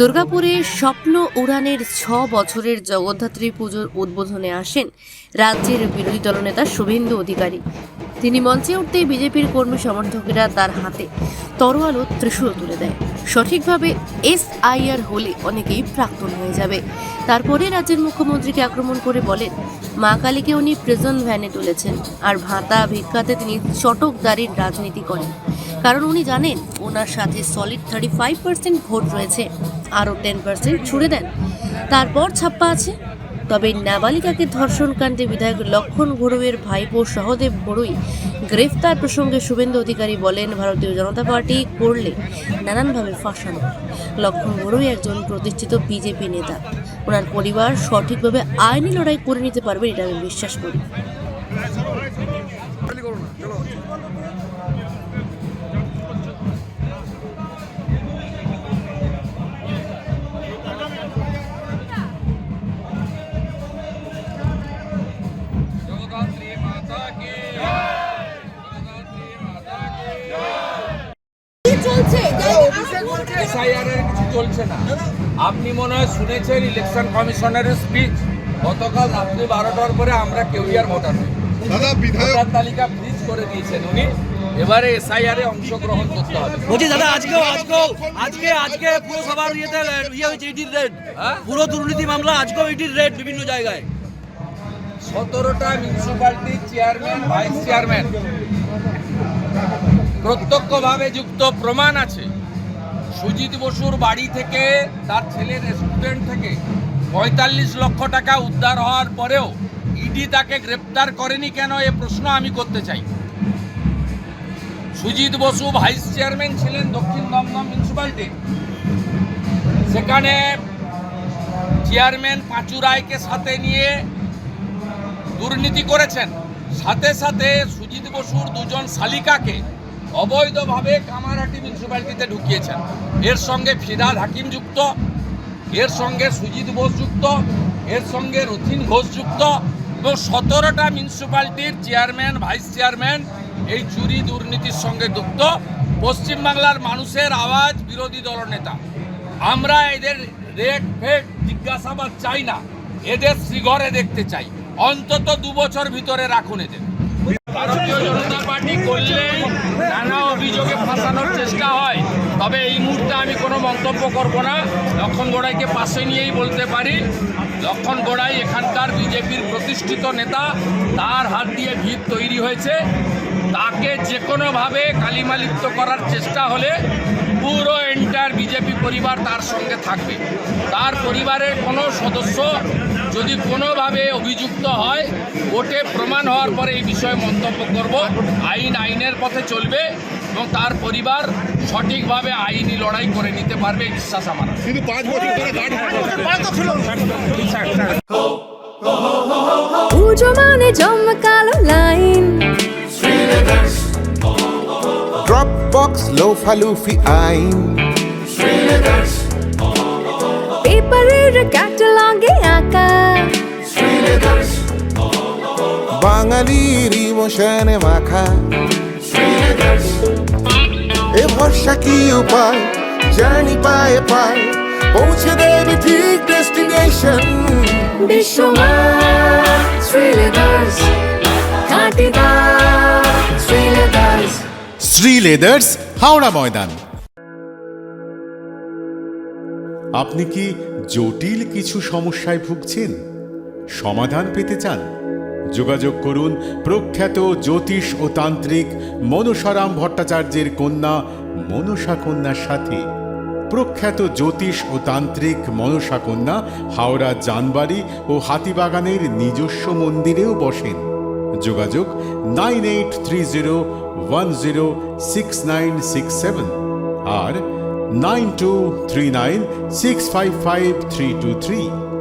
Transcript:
দুর্গাপুরে স্বপ্ন উড়ানের 6 বছরের জগদ্ধাত্রী পুজোর উদ্বোধনে আসেন রাজ্যের বিরোধী দলনেতা শুভেন্দু অধিকারী। তিনি মঞ্চে উঠতেই বিজেপির কর্মী সমর্থকেরা তার হাতে তরোয়াল ও ত্রিশূল তুলে দেয়। সঠিকভাবে SIR হলে অনেকেই প্রাক্তন হয়ে যাবে। তারপরে রাজ্যের মুখ্যমন্ত্রীকে আক্রমণ করে বলেন, মা কালীকে উনি প্রিজন ভ্যানে তুলেছেন, আর ভাতা ভিক্ষাতে তিনি চটকদারির রাজনীতি করেন। কারণ উনি জানেন ওনার সাথে সলিড 35% ভোট রয়েছে, আরও 10% ছুড়ে দেন, তারপর ছাপ্পা আছে। তবে নাবালিকাকে ধর্ষণ কাণ্ডে বিধায়ক লক্ষণ ঘোড়ইয়ের ভাইপো সহদেব ঘোড়ই গ্রেফতার প্রসঙ্গে শুভেন্দু অধিকারী বলেন, ভারতীয় জনতা পার্টি করলে নানানভাবে ফাঁসানো। লক্ষণ ঘোড়ই একজন প্রতিষ্ঠিত বিজেপি নেতা, ওনার পরিবার সঠিকভাবে আইনি লড়াই করে নিতে পারবে, এটা আমি বিশ্বাস করি। কিছু চলছে না। আপনি মনে হয় শুনেছেন ইলেকশন কমিশনের স্পিচ গতকাল রাত্রি 12টার পরে আমরা কেউই আর ভোটার নই। ভোটার তালিকা ফ্রিজ করে দিয়েছেন উনি। এবারে SIR এ অংশগ্রহণ করতে হবে। বলছি দাদা, আজকে পুরো সবার ইয়েতে হয়েছে ইডির রেড, পুরো দুর্নীতি মামলা আজকেও ইডির রেড বিভিন্ন জায়গায়। 17টা মিউনিসিপ্যালিটি চেয়ারম্যান, ভাইস চেয়ারম্যান প্রত্যক্ষভাবে যুক্ত, প্রমাণ আছে। সুজিত বসুর বাড়ি থেকে তার ছেলের স্টুডেন্ট থেকে 45 লক্ষ টাকা উদ্ধার হওয়ার পরেও ইডি তাকে গ্রেপ্তার করেনি কেন, এ প্রশ্ন আমি করতে চাই। সুজিত বসু ভাইস চেয়ারম্যান ছিলেন দক্ষিণ দমদম মিউনিসিপ্যালিটি, সেখানে চেয়ারম্যান পাঁচু রায়কে সাথে নিয়ে দুর্নীতি করেছেন। সাথে সাথে সুজিত বসুর দুজন শালিকাকে অবৈধভাবে কামারহাটি মিউনিসিপ্যালিটিতে ঢুকিয়েছেন। এর সঙ্গে ফিরহাদ হাকিম যুক্ত, এর সঙ্গে সুজিত বোস যুক্ত, এর সঙ্গে রথিন ঘোষ যুক্ত, এবং 17টা মিউনিসিপ্যালিটির চেয়ারম্যান, ভাইস চেয়ারম্যান এই চুরি দুর্নীতির সঙ্গে যুক্ত। পশ্চিমবাংলার মানুষের আওয়াজ বিরোধী দলনেতা। আমরা এদের রেট ফেট জিজ্ঞাসাবাদ চাই না, এদের শ্রীঘরে দেখতে চাই। অন্তত 2 বছর ভিতরে রাখুন এদের। ভারতীয় জনতা পার্টি করলে নানা অভিযোগে ফাঁসানোর চেষ্টা হয়, তবে এই মুহূর্তে আমি কোনো মন্তব্য করব না। লক্ষণ গোড়াইকে পাশে নিয়েই বলতে পারি, লক্ষণ গোড়াই এখানকার বিজেপির প্রতিষ্ঠিত নেতা, তার হাত দিয়ে ভিত তৈরি হয়েছে। তাকে যে কোনোভাবে কালিমালিপ্ত করার চেষ্টা হলে পুরো এন্টায়ার বিজেপি পরিবার তার সঙ্গে থাকবে। তার পরিবারের কোনো সদস্য যদি কোনোভাবে অভিযুক্ত হয়, কোর্টে প্রমাণ হওয়ার পরে এই বিষয়ে মন্তব্য করব। আইনের পথে চলবে এবং তার পরিবার সঠিকভাবে আইনি লড়াই করে নিতে পারবে, বিশ্বাস আমার। কিন্তু 5 বছর ধরে পুজো মানে জমকালো লাইন, Dropbox লোফালুফি আইন, পেপারের ক্যাটালগে আঁকা, বাঙালির ইমোশনে মাখা। এ ভরসা কি উপায়, জার্নি পায়ে পায় পৌঁছে দেবে ঠিক ডেস্টিনেশন। বিশ্বমান শ্রীলেদার্স, খাঁটিদার শ্রীলেদার্স। শ্রী লেদার্স, হাওড়া ময়দান। আপনি কি জটিল কিছু সমস্যায় ভুগছেন, সমাধান পেতে চান? যোগাযোগ করুন প্রখ্যাত জ্যোতিষ ও তান্ত্রিক মনসারাম ভট্টাচার্যের কন্যা মনসা কন্যার সাথে। প্রখ্যাত জ্যোতিষ ও তান্ত্রিক মনসা কন্যা হাওড়া জানবাড়ি ও হাতিবাগানের নিজস্ব মন্দিরেও বসেন। যোগাযোগ 9830106967 আর 9239655323।